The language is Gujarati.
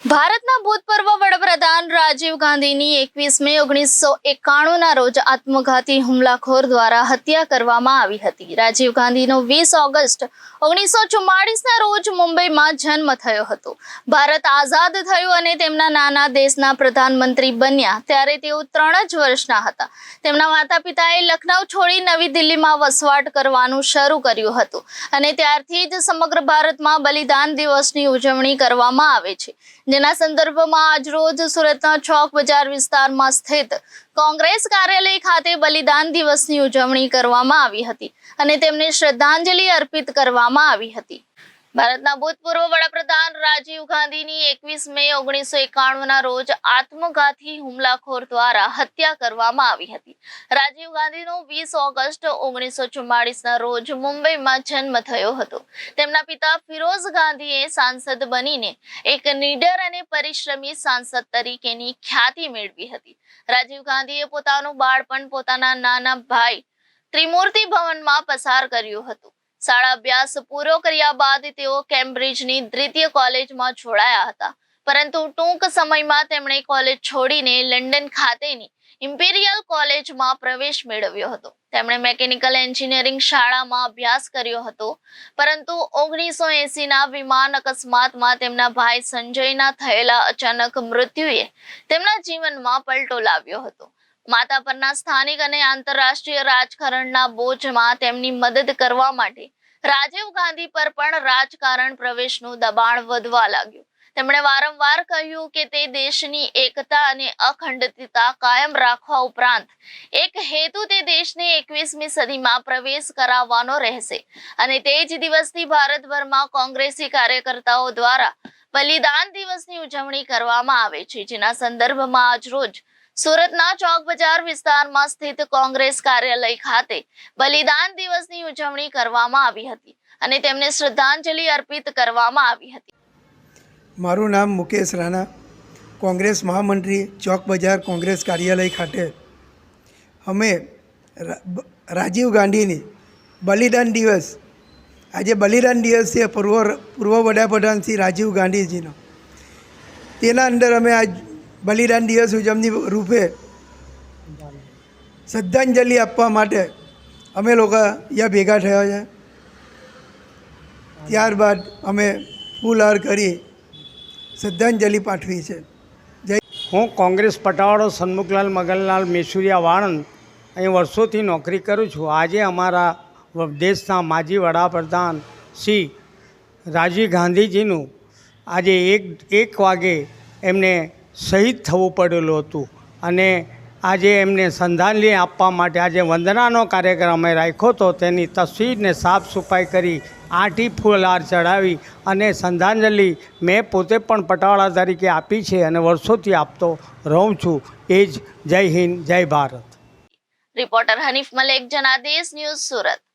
ભારતના ભૂતપૂર્વ વડાપ્રધાન રાજીવ ગાંધીની 21 મે 1991ના રોજ આત્મઘાતી હુમલાખોર દ્વારા હત્યા કરવામાં આવી હતી। રાજીવ ગાંધીનો 20 ઓગસ્ટ 1944ના રોજ મુંબઈમાં જન્મ થયો હતો। ભારત આઝાદ થયું અને તેમના નાના દેશના પ્રધાનમંત્રી બન્યા ત્યારે તેઓ 3 જ વર્ષના હતા। તેમના માતા-પિતાએ લખનઉ છોડી નવી દિલ્હીમાં વસવાટ કરવાનું શરૂ કર્યું હતું અને ત્યારથી જ સમગ્ર ભારતમાં બલિદાન દિવસની ઉજવણી કરવામાં આવે છે। જેના સંદર્ભમાં આજરોજ સુરતના ચોક બજાર વિસ્તારમાં સ્થિત કોંગ્રેસ કાર્યાલય ખાતે બલિદાન દિવસની ઉજવણી કરવામાં આવી હતી અને તેમને શ્રદ્ધાંજલિ અર્પિત કરવામાં આવી હતી। ભારતના ભૂતપૂર્વ વડાપ્રધાન રાજીવ ગાંધીની 21 મે 1991ના રોજ આત્મઘાતી હુમલાખોર દ્વારા હત્યા કરવામાં આવી હતી। રાજીવ ગાંધીનો 20 ઓગસ્ટ 1944ના રોજ મુંબઈમાં જન્મ થયો હતો। તેમના પિતા ફિરોઝ ગાંધીએ સાંસદ બનીને એક નીડર અને પરિશ્રમી સાંસદ તરીકેની ખ્યાતિ મેળવી હતી। રાજીવ ગાંધીએ પોતાનું બાળપણ પોતાના નાના ભાઈ ત્રિમૂર્તિ ભવનમાં પસાર કર્યું હતું। શાળા અભ્યાસ પૂરો કર્યા બાદ તેઓ કેમ્બ્રિજની દ્વિતીય કોલેજમાં જોડાયા હતા, પરંતુ ટૂંક સમયમાં તેમણે કોલેજ છોડીને લંડન ખાતેની ઇમ્પિરિયલ કોલેજમાં પ્રવેશ મેળવ્યો હતો। તેમણે મિકેનિકલ એન્જિનિયરિંગ શાળામાં અભ્યાસ કર્યો હતો, પરંતુ 1980ના વિમાન અકસ્માતમાં તેમના ભાઈ સંજયના થયેલા અચાનક મૃત્યુએ તેમના જીવનમાં પલટો લાવ્યો હતો। માતા પરના સ્થાનિક અને આંતરરાષ્ટ્રીય રાજકારણના બોજમાં તેમની મદદ કરવા માટે રાજીવ ગાંધી પર પણ રાજકારણ પ્રવેશનું દબાણ વધવા લાગ્યું। તેમણે વારંવાર કહ્યું કે તે દેશની એકતા અને અખંડિતતા કાયમ રાખવા ઉપરાંત એક હેતુ તે દેશને 21મી સદીમાં પ્રવેશ કરાવવાનો રહેશે અને તે જ દિવસથી ભારતભરમાં કોંગ્રેસી કાર્યકર્તાઓ દ્વારા બલિદાન દિવસની ઉજવણી કરવામાં આવે છે। જેના સંદર્ભમાં આજરોજ સુરતના ચોક બજાર વિસ્તારમાં સ્થિત કોંગ્રેસ કાર્યાલય ખાતે બલિદાન દિવસની ઉજવણી કરવામાં આવી હતી અને તેમને શ્રદ્ધાંજલિ અર્પિત કરવામાં આવી હતી। મારું નામ મુકેશ રાણા, કોંગ્રેસ મહામંત્રી, ચોક બજાર કોંગ્રેસ કાર્યાલય ખાતે અમે રાજીવ ગાંધીની બલિદાન દિવસ, આજે બલિદાન દિવસ છે પૂર્વ વડાપ્રધાન શ્રી રાજીવ ગાંધીજીનો, તેના અંદર અમે આજ બલિદાન દિવસ ઉજવણી રૂપે શ્રદ્ધાંજલિ આપવા માટે અમે લોકો અહીંયા ભેગા થયા છે। ત્યારબાદ અમે ફૂલહાર કરી શ્રદ્ધાંજલિ પાઠવી છે। જય। હું કોંગ્રેસ પટાવાળો સન્મુખલાલ મગનલાલ મેસુરિયા વાળંદ અહીં વર્ષોથી નોકરી કરું છું। આજે અમારા દેશના માજી વડાપ્રધાન શ્રી રાજીવ ગાંધીજીનું આજે એક વાગે એમને શહીદ થવું પડેલું હતું અને આજે એમને શ્રદ્ધાંજલિ આપવા માટે આજે વંદનાનો કાર્યક્રમ અમે રાખ્યો હતો। તેની તસવીરને સાફ સફાઈ કરી, આંટી ફૂલહાર ચડાવી અને શ્રદ્ધાંજલિ મેં પોતે પણ પટાવાળા તરીકે આપી છે અને વર્ષોથી આપતો રહું છું। એ જ જય હિન્દ, જય ભારત। Reporter Hanif Malek, Janadesh news, Surat.